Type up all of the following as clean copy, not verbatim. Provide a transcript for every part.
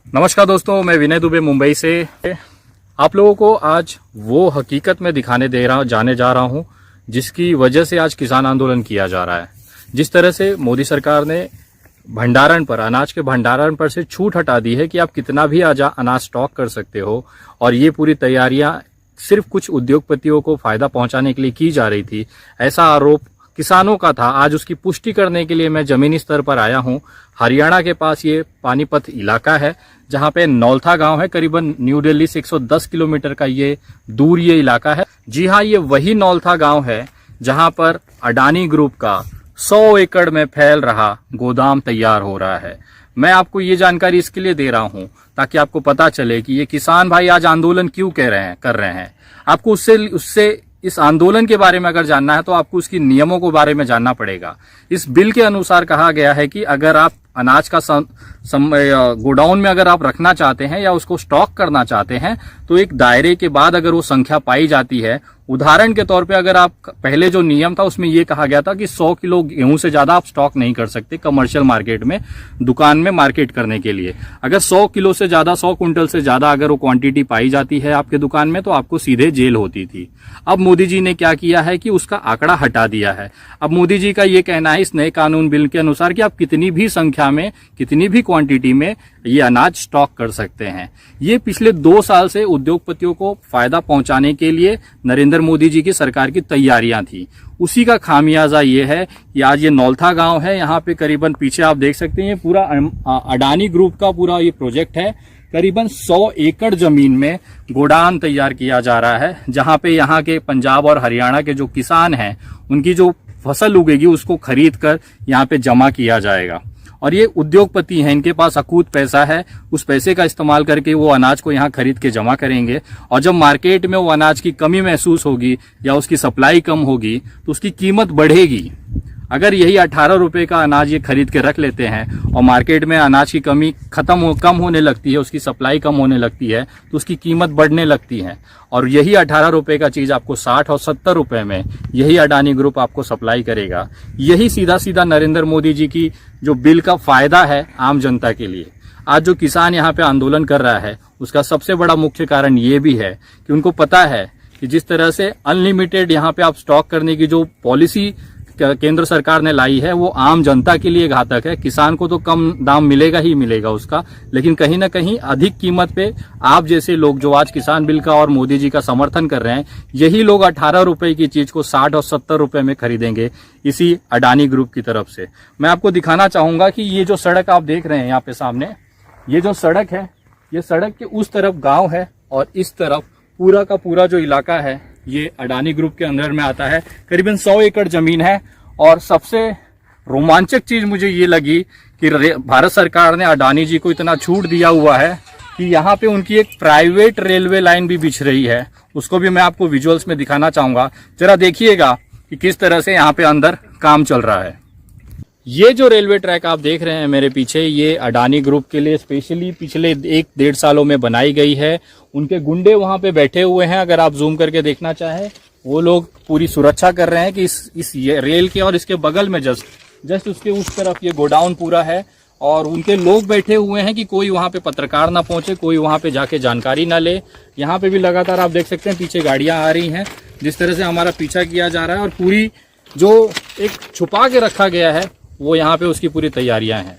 नमस्कार दोस्तों, मैं विनय दुबे मुंबई से आप लोगों को आज वो हकीकत में दिखाने जाने जा रहा हूं जिसकी वजह से आज किसान आंदोलन किया जा रहा है। जिस तरह से मोदी सरकार ने भंडारण पर, अनाज के भंडारण पर से छूट हटा दी है कि आप कितना भी अनाज स्टॉक कर सकते हो, और ये पूरी तैयारियां सिर्फ कुछ उद्योगपतियों को फायदा पहुंचाने के लिए की जा रही थी, ऐसा आरोप किसानों का था। आज उसकी पुष्टि करने के लिए मैं जमीनी स्तर पर आया हूं। हरियाणा के पास ये पानीपत इलाका है जहां पे नौलथा गांव है। करीबन न्यू दिल्ली से 110 किलोमीटर का ये दूर ये इलाका है। जी हाँ, ये वही नौलथा गांव है जहां पर अडानी ग्रुप का 100 एकड़ में फैल रहा गोदाम तैयार हो रहा है। मैं आपको ये जानकारी इसके लिए दे रहा हूं ताकि आपको पता चले कि ये किसान भाई आज आंदोलन क्यों कर रहे हैं। आपको उससे इस आंदोलन के बारे में अगर जानना है तो आपको उसकी नियमों के बारे में जानना पड़ेगा। इस बिल के अनुसार कहा गया है कि अगर आप अनाज का गोडाउन में अगर आप रखना चाहते हैं या उसको स्टॉक करना चाहते हैं तो एक दायरे के बाद अगर वो संख्या पाई जाती है, उदाहरण के तौर पे अगर आप पहले जो नियम था उसमें ये कहा गया था कि 100 किलो गेहूं से ज्यादा आप स्टॉक नहीं कर सकते कमर्शियल मार्केट में, दुकान में मार्केट करने के लिए। अगर 100 किलो से ज्यादा, 100 क्विंटल से ज्यादा अगर वो क्वांटिटी पाई जाती है आपके दुकान में तो आपको सीधे जेल होती थी। अब मोदी जी ने क्या किया है कि उसका आंकड़ा हटा दिया है। अब मोदी जी का ये कहना है इस नए कानून बिल के अनुसार कि आप कितनी भी संख्या में, कितनी भी क्वांटिटी में ये अनाज स्टॉक कर सकते हैं। ये पिछले 2 साल से उद्योगपतियों को फायदा पहुंचाने के लिए नरेंद्र मोदी जी की सरकार की तैयारियां थी। उसी का खामियाजा ये है कि आज ये नौलथा गांव है। यहाँ पे करीबन पीछे आप देख सकते हैं पूरा अडानी ग्रुप का पूरा ये प्रोजेक्ट है। करीबन 100 एकड़ जमीन में गोडाउन तैयार किया जा रहा है, जहां पे यहाँ के पंजाब और हरियाणा के जो किसान हैं उनकी जो फसल उगेगी उसको खरीद कर यहाँ पे जमा किया जाएगा। और ये उद्योगपति हैं, इनके पास अकूत पैसा है, उस पैसे का इस्तेमाल करके वो अनाज को यहाँ खरीद के जमा करेंगे। और जब मार्केट में वो अनाज की कमी महसूस होगी या उसकी सप्लाई कम होगी तो उसकी कीमत बढ़ेगी। अगर यही 18 रुपए का अनाज ये खरीद के रख लेते हैं और मार्केट में अनाज की कमी कम होने लगती है, उसकी सप्लाई कम होने लगती है तो उसकी कीमत बढ़ने लगती है। और यही 18 रुपए का चीज आपको 60 और 70 रुपए में यही अडानी ग्रुप आपको सप्लाई करेगा। यही सीधा सीधा नरेंद्र मोदी जी की जो बिल का फायदा है आम जनता के लिए। आज जो किसान यहाँ पे आंदोलन कर रहा है उसका सबसे बड़ा मुख्य कारण ये भी है कि उनको पता है कि जिस तरह से अनलिमिटेड यहाँ पे आप स्टॉक करने की जो पॉलिसी केंद्र सरकार ने लाई है वो आम जनता के लिए घातक है। किसान को तो कम दाम मिलेगा ही मिलेगा उसका, लेकिन कहीं ना कहीं अधिक कीमत पे आप जैसे लोग जो आज किसान बिल का और मोदी जी का समर्थन कर रहे हैं, यही लोग 18 रुपए की चीज को 60 और 70 रुपए में खरीदेंगे इसी अडानी ग्रुप की तरफ से। मैं आपको दिखाना चाहूंगा कि ये जो सड़क आप देख रहे हैं यहाँ पे सामने, ये जो सड़क है, ये सड़क के उस तरफ गाँव है और इस तरफ पूरा का पूरा जो इलाका है ये अडानी ग्रुप के अंदर में आता है। करीबन 100 एकड़ जमीन है। और सबसे रोमांचक चीज मुझे ये लगी कि भारत सरकार ने अडानी जी को इतना छूट दिया हुआ है कि यहाँ पे उनकी एक प्राइवेट रेलवे लाइन भी बिछ रही है। उसको भी मैं आपको विजुअल्स में दिखाना चाहूंगा, जरा देखिएगा कि किस तरह से यहाँ पे अंदर काम चल रहा है। ये जो रेलवे ट्रैक आप देख रहे हैं मेरे पीछे, ये अडानी ग्रुप के लिए स्पेशली पिछले 1-1.5 सालों में बनाई गई है। उनके गुंडे वहां पे बैठे हुए हैं, अगर आप जूम करके देखना चाहें वो लोग पूरी सुरक्षा कर रहे हैं कि इस रेल के और इसके बगल में जस्ट उसके उस तरफ ये गोडाउन पूरा है और उनके लोग बैठे हुए हैं कि कोई वहां पे पत्रकार ना पहुंचे, कोई वहां पे जाके जानकारी ना ले। यहाँ पे भी लगातार आप देख सकते हैं पीछे गाड़ियां आ रही हैं, जिस तरह से हमारा पीछा किया जा रहा है और पूरी जो एक छुपा के रखा गया है वो यहाँ पे उसकी पूरी तैयारियां हैं।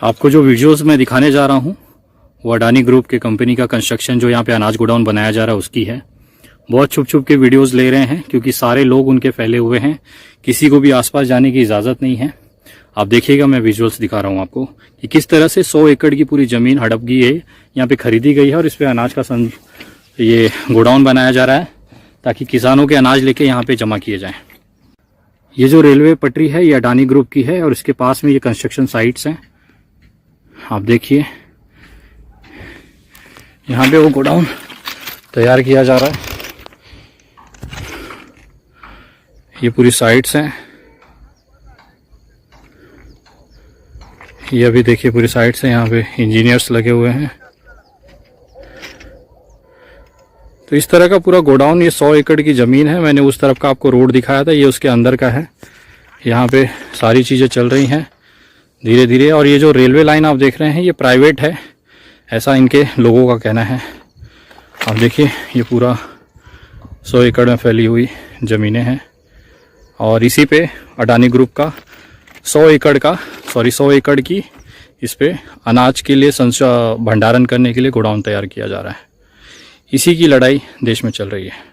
आपको जो वीडियोस में दिखाने जा रहा हूँ वो अडानी ग्रुप के कंपनी का कंस्ट्रक्शन जो यहाँ पे अनाज गोडाउन बनाया जा रहा है उसकी है। बहुत छुप छुप के वीडियोस ले रहे हैं क्योंकि सारे लोग उनके फैले हुए हैं, किसी को भी आसपास जाने की इजाजत नहीं है। आप देखिएगा, मैं विजुअल्स दिखा रहा हूँ आपको कि किस तरह से 100 एकड़ की पूरी जमीन हड़प गई है, यहाँ पे खरीदी गई है और इस पे अनाज का ये गोडाउन बनाया जा रहा है ताकि किसानों के अनाज लेके यहाँ पे जमा किए जाएं। ये जो रेलवे पटरी है ये अडानी ग्रुप की है और इसके पास में ये कंस्ट्रक्शन साइट्स हैं। आप देखिए यहाँ पे वो गोडाउन तैयार किया जा रहा है। ये पूरी साइट्स हैं, ये अभी देखिए पूरी साइट्स हैं, यहाँ पे इंजीनियर्स लगे हुए हैं। तो इस तरह का पूरा गोडाउन, ये 100 एकड़ की ज़मीन है। मैंने उस तरफ का आपको रोड दिखाया था, ये उसके अंदर का है। यहाँ पे सारी चीज़ें चल रही हैं। धीरे धीरे। और ये जो रेलवे लाइन आप देख रहे हैं ये प्राइवेट है, ऐसा इनके लोगों का कहना है। आप देखिए ये पूरा 100 एकड़ में फैली हुई ज़मीनें हैं और इसी पे अडानी ग्रुप का 100 एकड़ की इस पे अनाज के लिए भंडारण करने के लिए गोडाउन तैयार किया जा रहा है। इसी की लड़ाई देश में चल रही है।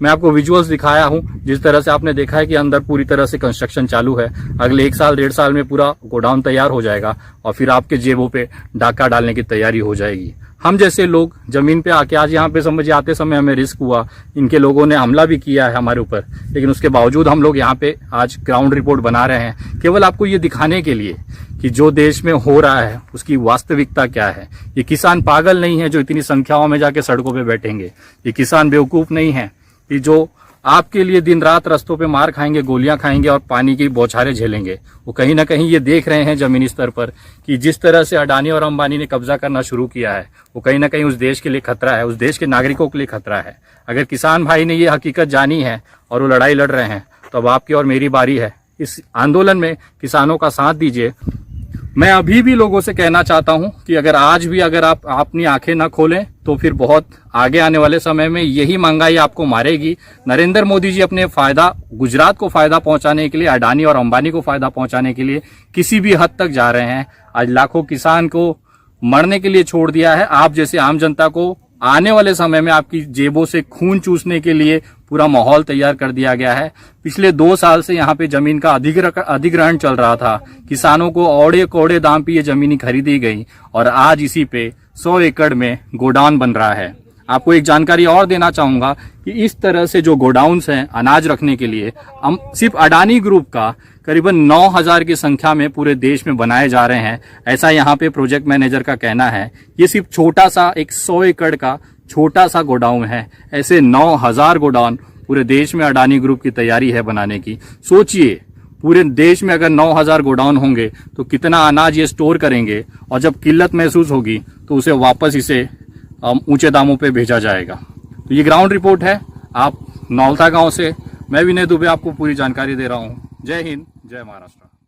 मैं आपको विजुअल्स दिखाया हूं। जिस तरह से आपने देखा है कि अंदर पूरी तरह से कंस्ट्रक्शन चालू है। अगले 1 साल 1.5 साल में पूरा गोडाउन तैयार हो जाएगा और फिर आपके जेबों पे डाका डालने की तैयारी हो जाएगी। हम जैसे लोग जमीन पे आके आज यहाँ पे समझिए आते समय हमें रिस्क हुआ, इनके लोगों ने हमला भी किया है हमारे ऊपर, लेकिन उसके बावजूद हम लोग यहाँ पे आज ग्राउंड रिपोर्ट बना रहे हैं, केवल आपको ये दिखाने के लिए कि जो देश में हो रहा है उसकी वास्तविकता क्या है। ये किसान पागल नहीं है जो इतनी संख्याओं में जाके सड़कों पे बैठेंगे। ये किसान बेवकूफ नहीं है कि जो आपके लिए दिन रात रास्तों पे मार खाएंगे, गोलियां खाएंगे और पानी की बौछारें झेलेंगे। वो कहीं ना कहीं ये देख रहे हैं जमीनी स्तर पर कि जिस तरह से अडानी और अंबानी ने कब्जा करना शुरू किया है वो कहीं ना कहीं उस देश के लिए खतरा है, उस देश के नागरिकों के लिए खतरा है। अगर किसान भाई ने ये हकीकत जानी है और वो लड़ाई लड़ रहे हैं तो अब आपकी और मेरी बारी है। इस आंदोलन में किसानों का साथ दीजिए। मैं अभी भी लोगों से कहना चाहता हूं कि अगर आज भी अगर आप अपनी आंखें ना खोलें तो फिर बहुत आगे आने वाले समय में यही महंगाई आपको मारेगी। नरेंद्र मोदी जी अपने फायदा, गुजरात को फायदा पहुंचाने के लिए, अडानी और अंबानी को फायदा पहुंचाने के लिए किसी भी हद तक जा रहे हैं। आज लाखों किसान को मरने के लिए छोड़ दिया है। आप जैसे आम जनता को आने वाले समय में आपकी जेबों से खून चूसने के लिए पूरा माहौल तैयार कर दिया गया है। पिछले 2 साल से यहाँ पे जमीन का अधिग्रहण चल रहा था। किसानों को औड़े कोड़े दाम पे ये जमीनी खरीदी गई और आज इसी पे 100 एकड़ में गोडाउन बन रहा है। आपको एक जानकारी और देना चाहूंगा कि इस तरह से जो गोडाउन्स हैं अनाज रखने के लिए, हम सिर्फ अडानी ग्रुप का करीबन 9000 की संख्या में पूरे देश में बनाए जा रहे हैं, ऐसा यहाँ पे प्रोजेक्ट मैनेजर का कहना है। ये सिर्फ छोटा सा एक 100 एकड़ का छोटा सा गोडाउन है। ऐसे 9000 गोडाउन पूरे देश में अडानी ग्रुप की तैयारी है बनाने की। सोचिए पूरे देश में अगर 9000 गोडाउन होंगे तो कितना अनाज ये स्टोर करेंगे और जब किल्लत महसूस होगी तो उसे वापस इसे ऊंचे दामों पे भेजा जाएगा। तो ये ग्राउंड रिपोर्ट है आप नौलता गांव से। मैं विनय दुबे आपको पूरी जानकारी दे रहा हूँ। जय हिंद, जय महाराष्ट्र।